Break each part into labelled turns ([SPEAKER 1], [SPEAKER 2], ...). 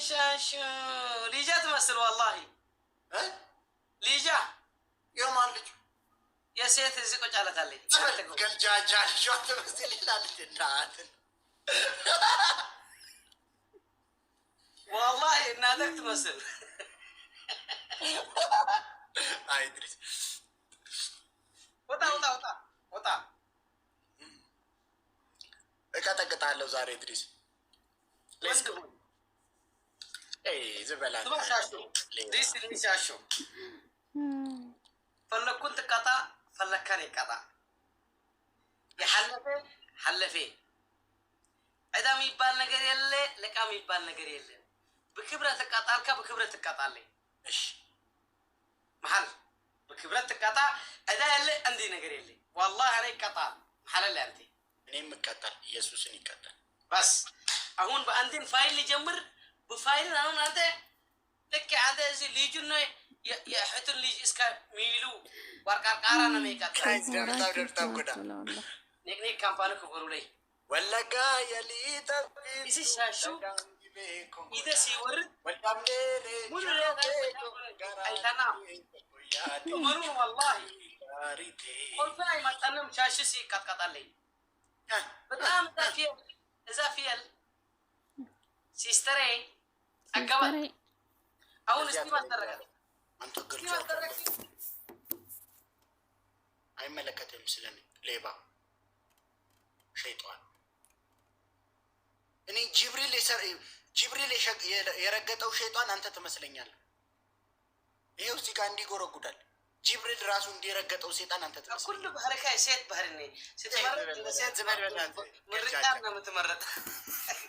[SPEAKER 1] شاشو ليجا تمثل والله ليجا
[SPEAKER 2] يوم عندك
[SPEAKER 1] يا سيد الزيكو جالت علي
[SPEAKER 2] قال جا شو تمثل لا للجنات
[SPEAKER 1] والله نادك تمثل
[SPEAKER 2] هاي ادريس
[SPEAKER 1] وطا
[SPEAKER 2] እቀጠቅጣለሁ ዛሬ ادريس ሌትስ ጎ زبالة
[SPEAKER 1] ديس اللي شاشو فلك كنت قطع فلك كان يقطع يحلفه حلفه إذا ميبال نجار يله لك ميبال نجار يله بكبرة تقطع لك بكبرة تقطع لي إيش محل بكبرة تقطع إذا يله عندي نجار يله والله أنا قطع محل اللي عندي
[SPEAKER 2] أنا مقطع يسوع نقطع
[SPEAKER 1] بس أهون بعندين فايل يجمر بفايل أنا هذا لك هذا زي ليجونه يا حتى ليج إسكا ميلو واركار كارنا ميكا
[SPEAKER 2] درتاب كده
[SPEAKER 1] نيك كامبانو كبرولي
[SPEAKER 2] ولا جاي لي تبي
[SPEAKER 1] إيش شاشو إذا سيور مولو أي تنا مولو والله قل فاي ما تنم شاشو سي كات علي بدأم تفيل إذا فيل سيستري أقبل أول استماع ترى
[SPEAKER 2] أنت قلت أي ملكة المسلمين ليبا شيطان إني جبريل يرقت أو شيطان أنت تمثلني على إيه وسيك عندي قرا قدال جبريل راسه عندي رقت أو شيطان أنت تمثلني
[SPEAKER 1] كل بحركة سيد بحرني سيد مرة سيد زمان مرتنا متمرد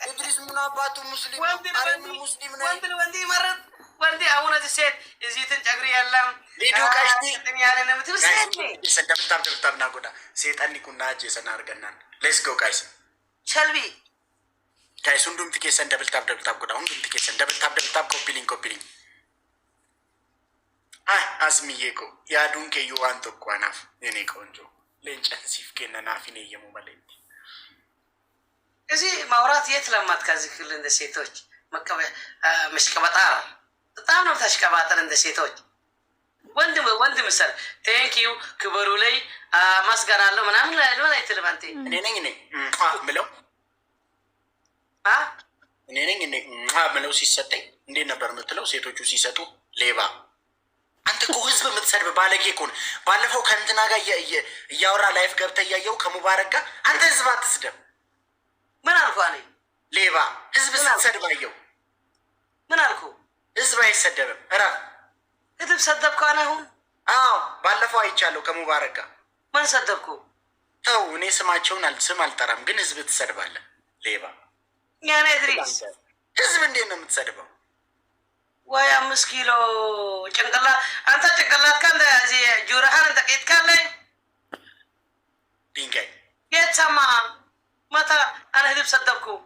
[SPEAKER 2] إدريس منابات مسلم
[SPEAKER 1] وندي مرد وندي أونا تسيد إزيتن تجري يلام
[SPEAKER 2] ليدو كاشتي
[SPEAKER 1] الدنيا أنا متمسكني
[SPEAKER 2] سندبتاب ناقودا سيد أني كنا جيسا نارجنان let's go guys
[SPEAKER 1] شلبي
[SPEAKER 2] guys هندوم تكي سندبتاب كودا هندوم تكي سندبتاب كوبيلين أزميكو يا دونك يوان تقواناف يني كونجو لينش أنسيف كنا نافيني يمو مالين
[SPEAKER 1] إذا مورات يتلمت كذي كل عند سيتوج مكة مش كبتار تطعنا بتاش كبتار عند سيتوج وندي مثال thank you كبرولي مسكنا له منام لا يتلمنتي
[SPEAKER 2] نيني ملو نيني ملو سيستي ندي نبر مثلو سيتوجو سيستو ليبا أنت كويس بمتصرف بالك يكون بالفو كنتنا جا يورا لايف قبته يايو كمباركة أنت زبات تسدم
[SPEAKER 1] من ألفاني
[SPEAKER 2] ليبا حزب السد بايو
[SPEAKER 1] من ألكو
[SPEAKER 2] حزب يسدب أرا
[SPEAKER 1] إذا بسدبك أنا هون
[SPEAKER 2] بالفو أيشالو كمباركة
[SPEAKER 1] من صدقكو
[SPEAKER 2] تو نيس ما تشون السمال ترام جن حزب السد باله ليبا
[SPEAKER 1] يعني إدريس
[SPEAKER 2] حزب ندينا متصرفه
[SPEAKER 1] ويا مسكيلو جنگلا أنت جنگلا كان ده زي جورهان أنت كيت كان لي
[SPEAKER 2] دينجاي
[SPEAKER 1] كيت سما متى أنا هدي بصدقكو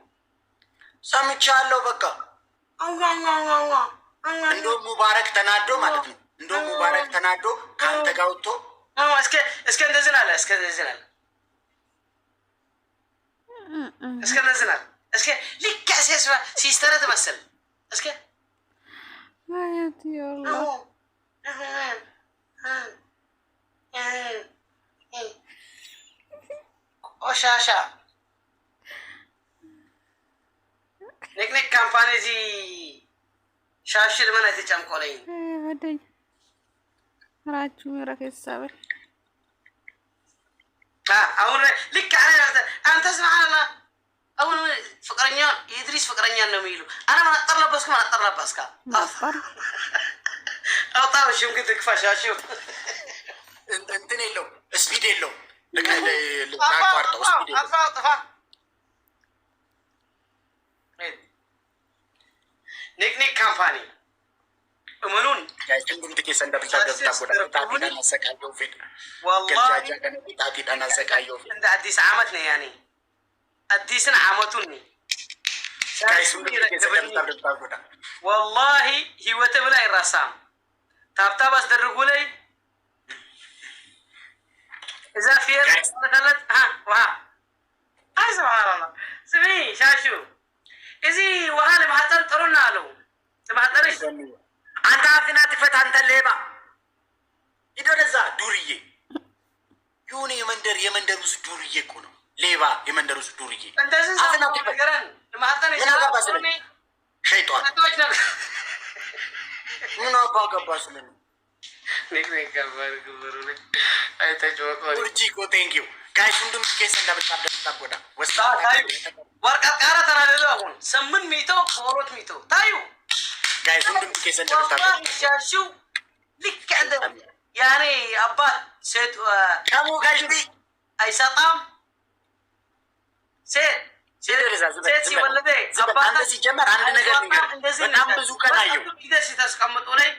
[SPEAKER 2] سامي تشالو بكا ندو مبارك تنادو مالتنا ندو مبارك تنادو كان تجاوتو
[SPEAKER 1] اسكن دزنال اسكن ليك كاسيس سيستر تمثل اسكن
[SPEAKER 3] حياتي يا الله
[SPEAKER 1] شاشا نك كامباني زي شاشة من هذي كم كولين
[SPEAKER 3] هدي راجو ميرك السابر
[SPEAKER 1] أول لك أنت تسمع الله أول فكرني يدريس فكرني أنه ميلو أنا ما أطلب بس كا أو طاو شو ممكن تكفى شاشو
[SPEAKER 2] انت نيلو سبيد يلو لك لا كوارتو سبيد يلو
[SPEAKER 1] طفا نيك كامباني أمنون
[SPEAKER 2] guys tunggu tiki senda bisa kuda tadi dan sekayo fit
[SPEAKER 1] والله
[SPEAKER 2] kerja kan tadi dan sekayo fit
[SPEAKER 1] أنت أديس عامتنا يعني أديسنا عامتوني
[SPEAKER 2] guys tunggu tiki senda bisa kuda
[SPEAKER 1] والله هو تبلا الرسام تاب بس درجولي إذا في مثلا وها سبحان الله سمي شاشو إذا وهذا ما تنطرنا له
[SPEAKER 2] አንተ አፍና ትፈት አንተ ሌባ ሂድ ወደዛ ዱርዬ የሆነ የመንደር ውስጥ ዱርዬ እኮ ነው ሌባ የመንደር ውስጥ ዱርዬ አፍና ትፈት ሸይጧን ምን አባ ገባ ስለኔ ዱርጂ እኮ ቴንኪው ጋይስ ሁንዱም ኬስ እንደምታጎዳ
[SPEAKER 1] ወርቀት ቃረ ተናደሉ አሁን 800 200 ታዩ
[SPEAKER 2] ጋይስ ሁንዱም ኬስ እንደምታጎዳ
[SPEAKER 1] ሻሹ ልክ እንደ ያኔ አባት ሴት
[SPEAKER 2] ከሙ ጋይስ
[SPEAKER 1] አይሰጣም ሴት ሲወለደ
[SPEAKER 2] አንተ ሲጀመር አንድ ነገር ንገር በጣም ብዙ ቀን አየው
[SPEAKER 1] ተስቀምጡ ላይ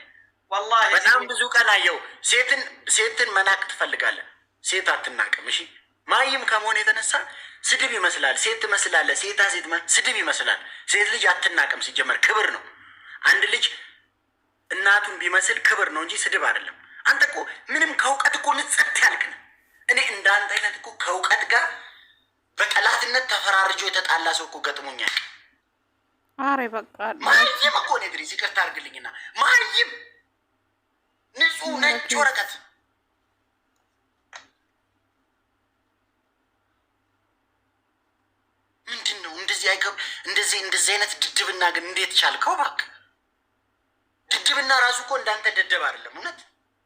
[SPEAKER 1] والله
[SPEAKER 2] በጣም ብዙ ቀን አየው ሴትን መናቅ ትፈልጋለህ ሴት አትናቅም እሺ ማይም ከመሆን የተነሳ ስድብ ይመስላል ሴት ትመስላለህ ሴት ስድብ ይመስላል ሴት ልጅ አትናቅም ሲጀመር ክብር ነው አንድ ልጅ እናቱን ቢመስል ክብር ነው እንጂ ስድብ አይደለም አንተ እኮ ምንም ከእውቀት እኮ ንጸት ያልክ ነህ እኔ እንዳንተ አይነት እኮ ከእውቀት ጋር በጠላትነት ተፈራርጆ የተጣላ ሰው እኮ ገጥሞኛል
[SPEAKER 3] አሬ በቃ
[SPEAKER 2] ማይም እኮ ነው ድሪስ ይቅርታ አድርግልኝና ማይም ንጹህ ነጭ ወረቀት ምንድን ነው እንደዚህ አይነት ድድብና ግን እንዴት ቻልከው እባክህ ድድብና ራሱ እኮ እንዳንተ ደደብ አይደለም እውነት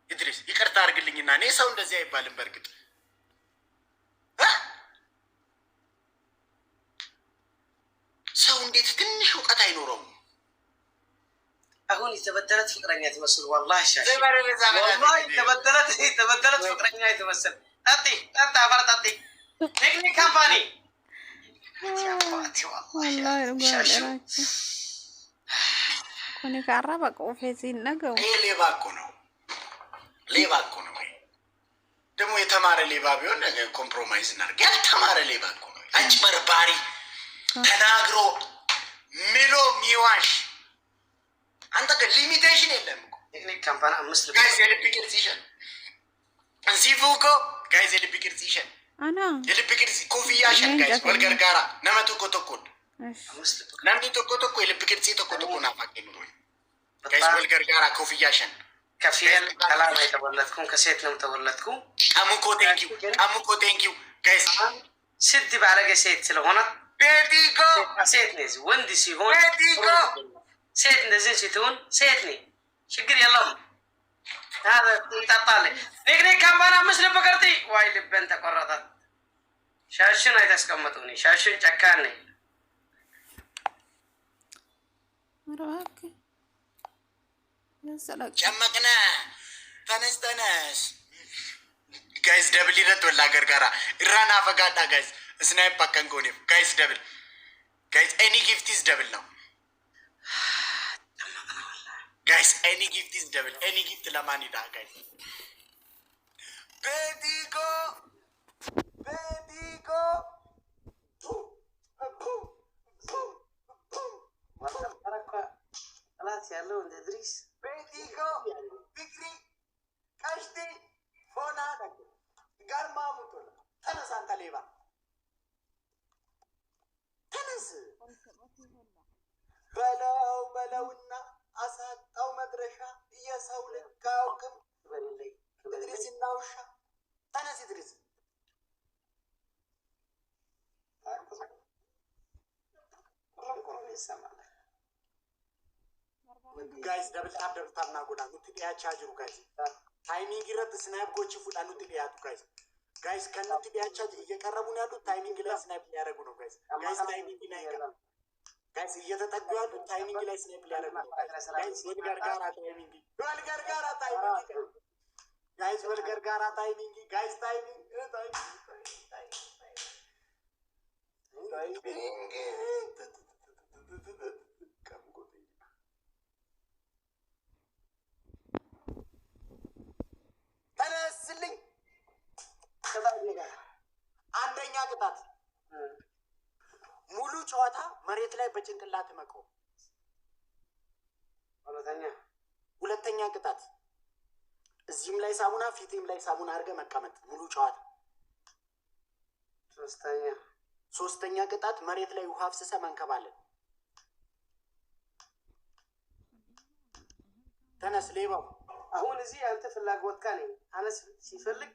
[SPEAKER 2] ኢድሪስ ይቅርታ አድርግልኝና እኔ ሰው እንደዚህ አይባልም በእርግጥ ሰው እንዴት ትንሽ እውቀት አይኖረውም
[SPEAKER 1] አሁን የተበደለት ፍቅረኛ ትመስል والله ሻሽ والله የተበደለት ፍቅረኛ ትመስል ጠጣ አፈርጣጤ ቴክኒክ ካምፓኒ
[SPEAKER 3] ኮኔ ካራ በቃ ኦፌሲ ነገው
[SPEAKER 2] ሌባ እኮ ነው ደግሞ የተማረ ሌባ ቢሆን ኮምፕሮማይዝ እናድርግ ያልተማረ ሌባ እኮ ነው አጭበርባሪ ተናግሮ ምሎ ሚዋሽ አንተ ሊሚቴሽን የለም እኮ
[SPEAKER 1] ቴክኒክ ካምፓኒ 5
[SPEAKER 2] ጋይስ የልብ ቅርጽ ይሸን እንሲፉኮ ጋይስ የልብ ቅርጽ ይሸን
[SPEAKER 3] አና
[SPEAKER 2] የልብ ቅርጽ ኮፍያ ሸን ጋይስ ወልገርጋራ ነመቱ ኮቶኮን ለምዲ ቶኮቶኮ የልብ ቅርጽ ቶኮቶኮ ናፋቀኝ ነው ጋይስ ወልገርጋራ ኮፍያ ሸን
[SPEAKER 1] ከፊል ከላም የተወለድኩም ከሴት ነው ተወለድኩ
[SPEAKER 2] አሙኮ ቴንኪው ጋይስ
[SPEAKER 1] ስድ ባለገ ሴት ስለሆነ
[SPEAKER 2] ቤቲኮ
[SPEAKER 1] ሴት ነኝ ወንድ ሲሆን
[SPEAKER 2] ቤቲኮ
[SPEAKER 1] ሴት እንደዚህ ሲሆን ሴት ነኝ ችግር የለውም ታዲያ ይጣጣል ቴክኒክ ካምፓኒ 5 ልብ ቅርጽ ዋይ ልበን ተቆረጠ ሻሽን አይተስቀምጡኝ ሻሽን ጨካን ነኝ
[SPEAKER 3] አራክ ነሰለክ
[SPEAKER 2] ጨመቅነ ተነስተነስ ጋይስ ደብል ይረት ወላ ገርጋራ ኢራና ፈጋዳ ጋይስ ስናይፕ አከንጎኔ ጋይስ ደብል ጋይስ ኤኒ ጊፍት ኢዝ ደብል ነው ጋይስ ኤኒ ጊፍት ኢዝ ደብል ኤኒ ጊፍት ለማን ይዳ ጋይስ ቤቲጎ
[SPEAKER 1] አላት ያለው እንደ ድሪስ
[SPEAKER 2] ቤቲጎ ቢክሪ ቀሽቲ ፎና ደግ ጋርማ ሙቶላ ተነሳ አንተ ሌባ ተነስ በለውና አሳጣው መድረሻ የሰው ልክ አያውቅም ድሪስ እናውሻ ተነስ ድሪስ ጋይስ ደብል ታብ ናጎዳ ኑትዲያ ቻጅሩ ጋይስ ታይሚንግ ይረት ስናይፕ ጎች ፉዳ ኑትዲያቱ ጋይስ ከኑትዲያ ቻጅ እየቀረቡ ነው ያሉት ታይሚንግ ላይ ስናይፕ ሊያደርጉ ነው ጋይስ ታይሚንግ ላይ ጋይስ እየተጠጉ ያሉት ታይሚንግ ላይ ስናይፕ ሊያደርጉ ነው ጋይስ ወልገርጋራ ታይሚንግ ጋይስ ታይሚንግ ተነስልኝ አንደኛ ቅጣት ሙሉ ጨዋታ መሬት ላይ በጭንቅላት መቆም ሁለተኛ ቅጣት እዚህም ላይ ሳሙና ፊትም ላይ ሳሙና አድርገህ መቀመጥ ሙሉ ጨዋታ ሶስተኛ ቅጣት መሬት ላይ ውሃ አፍስሰህ መንከባለል ተነስ ሌባው።
[SPEAKER 1] አሁን እዚህ አንተ ፍላጎት ካኔ አነስ ሲፈልግ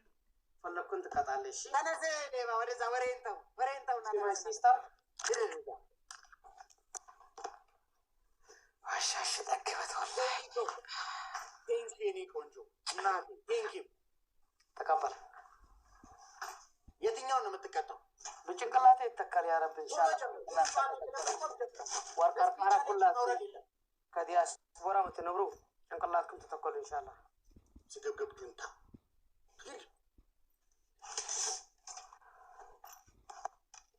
[SPEAKER 1] ፈለኩን ትቀጣለሽ።
[SPEAKER 2] ተነስ ሌባ ወደዛ ወሬን ተው
[SPEAKER 1] ሲስተር አሻሽ ተከበት ወላሂ
[SPEAKER 2] ቴንክ ዩ ኔ ቆንጆ እናቴ ቴንክ ዩ
[SPEAKER 1] ተቀበል።
[SPEAKER 2] የትኛውን ነው የምትቀጣው?
[SPEAKER 1] በጭንቅላቴ ይተካል። ያ ረብ ኢንሻአላህ ወርቀር ማራኩላት ከዲያስፖራ ምትነብሩ ጭንቅላትኩም ተተኮል ኢንሻአላህ።
[SPEAKER 2] ስገብገብ ጁንታ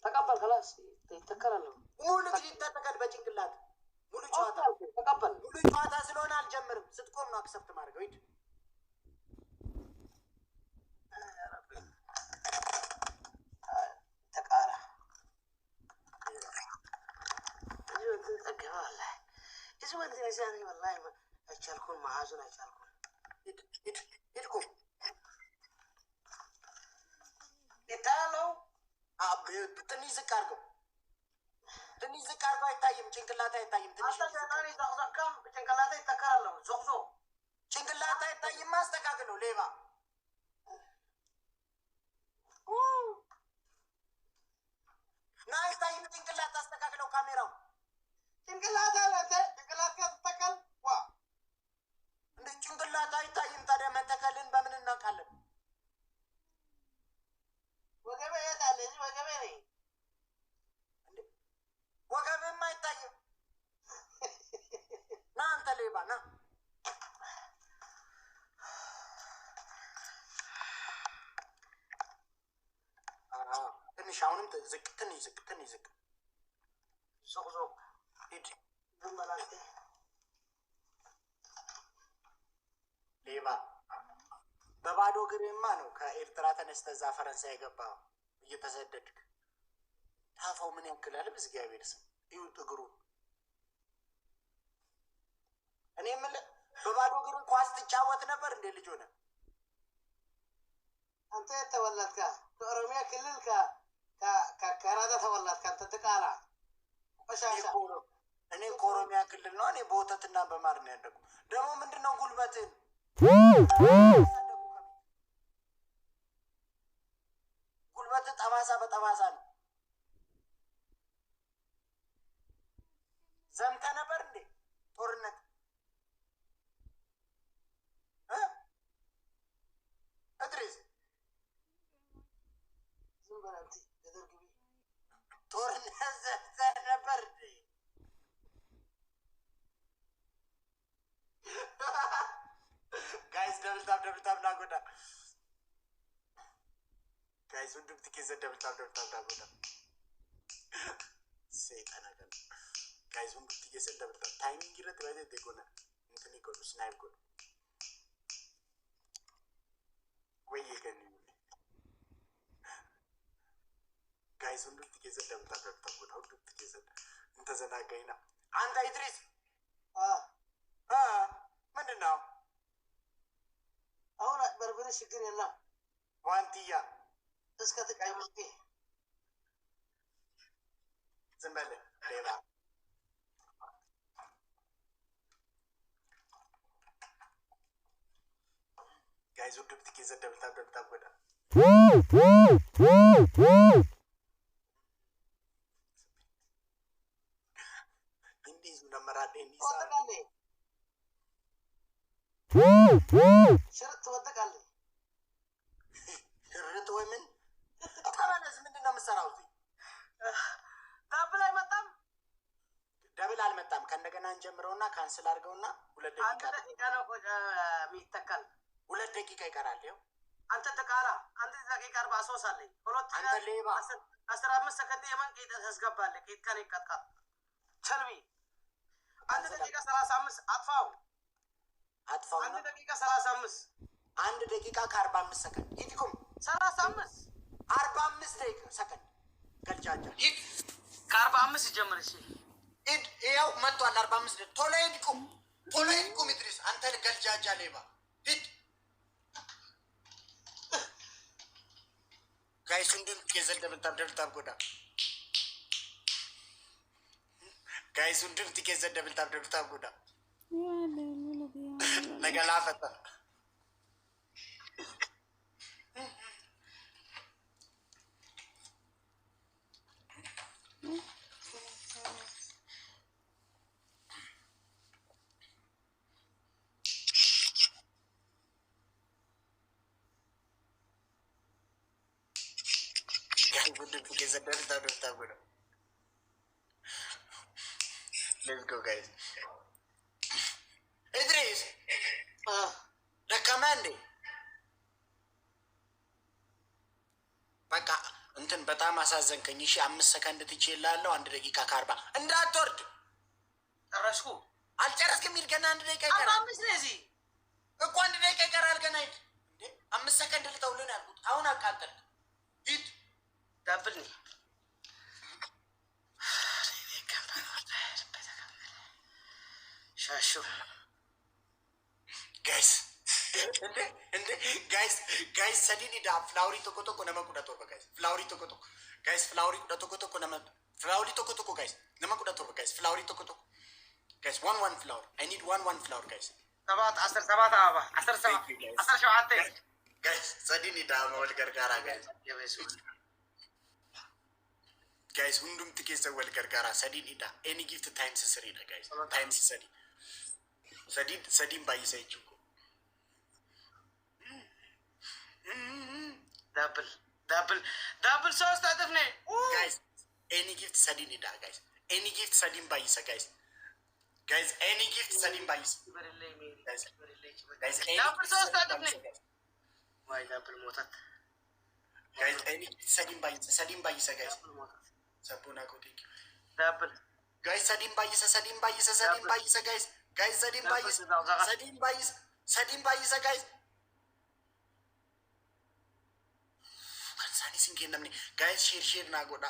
[SPEAKER 1] ተቀበል። خلاص ይተካል።
[SPEAKER 2] ሙሉ ይተካል በጭንቅላት ሙሉ ጨዋታ
[SPEAKER 1] ተቀበል።
[SPEAKER 2] ሙሉ ጨዋታ ስለሆነ አልጀምርም። ስትቆም ነው አክሰፕት ማድረግ። ወይድ
[SPEAKER 1] ተቃራ ተገባለ እዚህ ወንድ ነዛኔ والله አቻልኩን ማዓዙን አቻልኩን
[SPEAKER 2] ሄድኩ
[SPEAKER 1] ይታለው
[SPEAKER 2] ትንሽ ዝቅ አድርገው አይታይም። ጭንቅላት አይታይም። ትንሽ
[SPEAKER 1] አስተካካሪ ዘቅዘቃም ጭንቅላት ይተካል። ዞቅዞ
[SPEAKER 2] ጭንቅላት አይታይም። ማስተካከለው ሌባ ና አይታይም። ጭንቅላት አስተካክለው ካሜራው
[SPEAKER 1] ጭንቅላት አለ ጭንቅላት ከተተከል ዋ
[SPEAKER 2] እንደ ጭንቅላት አይታይም። ታዲያ መተከልን በምን እናውቃለን?
[SPEAKER 1] ወገቤ ያታለ እዚህ ወገቤ ነኝ።
[SPEAKER 2] ወገብም አይታይም። ና አንተ ሌባ ና። ትንሽ አሁንም ዝቅ ትንሽ ዝቅ
[SPEAKER 1] ዞቅዞ
[SPEAKER 2] ሂድ
[SPEAKER 1] ዝም በላንተ
[SPEAKER 2] ሌባ። በባዶ እግርማ ነው ከኤርትራ ተነስተህ እዛ ፈረንሳይ የገባኸው እየተሰደድክ። ታፋው ምን ያክላል? በእግዚአብሔር ስም ይሁት እግሩን። እኔ የምልህ በባዶ እግሩ ኳስ ትጫወት ነበር እንዴ ልጅ ሆነ?
[SPEAKER 1] አንተ ተወለድካ ከኦሮሚያ ክልል ከካናዳ ተወለድካ። አንተ ተቃላ ቆሻሻ።
[SPEAKER 2] እኔ ከኦሮሚያ ክልል ነው። እኔ በወተትና በማር ነው ያደጉ። ደግሞ ምንድነው ጉልበትን ጉልበት ጠባሳ በጠባሳ ነው። ዘምተ ነበር እንዴ ጦርነት? እድሪስ
[SPEAKER 1] ዝም በላንተ ተደርግቢ
[SPEAKER 2] ጦርነት ዘምተ ነበር እንዴ? ጋይስ ደብል ታብ ናጎዳ ጋይስ ሁሉም ትኬት ደብል ታብ ናጎዳ ሰይጣን አገር ጋይስ ሁሉም ትኬት ደብል ታብ ታይሚንግ ይረት ባይዘ ደጎና እንትን ይቆሉ ስናይፕ ጎል ወይ ይገኝ ጋይስ ሁሉም ትኬት ደብል ታብ ጎዳ ሁሉም ትኬት እንተ ዘናጋይና አንተ ኢድሪስ ምንድነው?
[SPEAKER 1] አሁን በርበሬ ችግር የለም።
[SPEAKER 2] ዋንቲያ
[SPEAKER 1] እስከ ተቀይምቲ
[SPEAKER 2] ዝም በል ሌባ። ጋይዝ ውድ ብትኬዘ ደብልታ ጎዳ እንዲዙ ነመራዴ እንዲሳ
[SPEAKER 1] ሽርጥ ትወደቃለህ።
[SPEAKER 2] ሽርጥ ወይ ምን ተመለስ። ምንድን ነው የምትሰራው እዚህ?
[SPEAKER 1] ዳብል አይመጣም።
[SPEAKER 2] ደብል አልመጣም። ከእንደገና እንጀምረውና ካንስል አድርገውና 2 ደቂቃ
[SPEAKER 1] አንተ ደቂቃ ነው የሚተካል።
[SPEAKER 2] 2 ደቂቃ ይቀራል። ይኸው
[SPEAKER 1] አንተ ተቃላ አንተ ደቂቃ 43 አለኝ።
[SPEAKER 2] አንተ ሌባ
[SPEAKER 1] 15 ሰከንድ የማን ቄጥ ታስገባለህ? ቄጥ ካን ይቀጥቃል። ቸልቢ አንተ ደቂቃ 35 አጥፋው። አንድ ደቂቃ 35
[SPEAKER 2] 1 ደቂቃ ከ45 ሰከንድ ይድኩም
[SPEAKER 1] 35
[SPEAKER 2] 45 ደቂቃ ሰከንድ ገልጃጃ ሂድ
[SPEAKER 1] ከ45 ጀምር። እሺ
[SPEAKER 2] ሂድ ይኸው መጥቷል። 45 ደቂቃ ቶሎ ሂድኩም ኢድሪስ አንተ ገልጃጃ ሌባ ሂድ። ጋይስ እንድን ከዘደብታብ ጎዳ ጋይስ እንድን ከዘደብታብ ጎዳ نقلافة Let's go, guys. Idris, recommend. በቃ እንትን በጣም አሳዘንከኝ። እሺ 5 ሰከንድ ትችላለህ። 1 ደቂቃ ከ40 እንዳትወርድ።
[SPEAKER 1] ጨረስኩ።
[SPEAKER 2] አልጨረስክም። ሂድ ገና 1 ደቂቃ ይቀራል።
[SPEAKER 1] 5 ለዚህ
[SPEAKER 2] እኮ 1 ደቂቃ ይቀራል ገና። ሂድ እንዴ 5 ሰከንድ ልተውልህ ነው ያልኩት። አሁን አቃጠልክ። ሂድ
[SPEAKER 1] ዳብል ሻሹ
[SPEAKER 2] ጋይስ እንዴ ጋይስ ሰዲኒ ዳ ፍላውሪ ቶኮ ነመ ቁዳቶ ጋይስ ፍላውሪ ቶኮ ጋይስ ፍላውሪ ቶኮ ነመ ፍላውሪ ቶኮ ጋይስ ነመ ቁዳቶ ጋይስ ፍላውሪ ቶኮ ጋይስ 1 ፍላውር አይ ኒድ 1 ፍላውር ጋይስ
[SPEAKER 1] 7 አበባ 17
[SPEAKER 2] ጋይስ ሰዲኒ ዳ ወል ገርጋራ ጋይስ ጋይስ ሁንዱም ትኬሰ ወል ገርጋራ ሰዲኒ ዳ ኤኒ ጊፍት ታይምስ 3 ዳ ጋይስ ታይምስ 3 ሰዲን ባይሰይቹ
[SPEAKER 1] ዳብል 3 እጥፍ ነው
[SPEAKER 2] ጋይስ ኤኒ ጊፍት ሰዲን ዳ ጋይስ ኤኒ ጊፍት ሰዲን ባይሰ ጋይስ ኤኒ ጊፍት ሰዲን ባይሰ ጋይስ
[SPEAKER 1] ዳብል 3 እጥፍ ነው ዋይ ዳብል ሞታት
[SPEAKER 2] ጋይስ ኤኒ ጊፍት ሰዲን ባይሰ ጋይስ ሰፖና ኮቴ
[SPEAKER 1] ዳብል
[SPEAKER 2] ጋይስ ሰዲን ባይሰ ጋይስ ሰዲን ባይሰ ጋይስ kan sani singe namni guys share na goda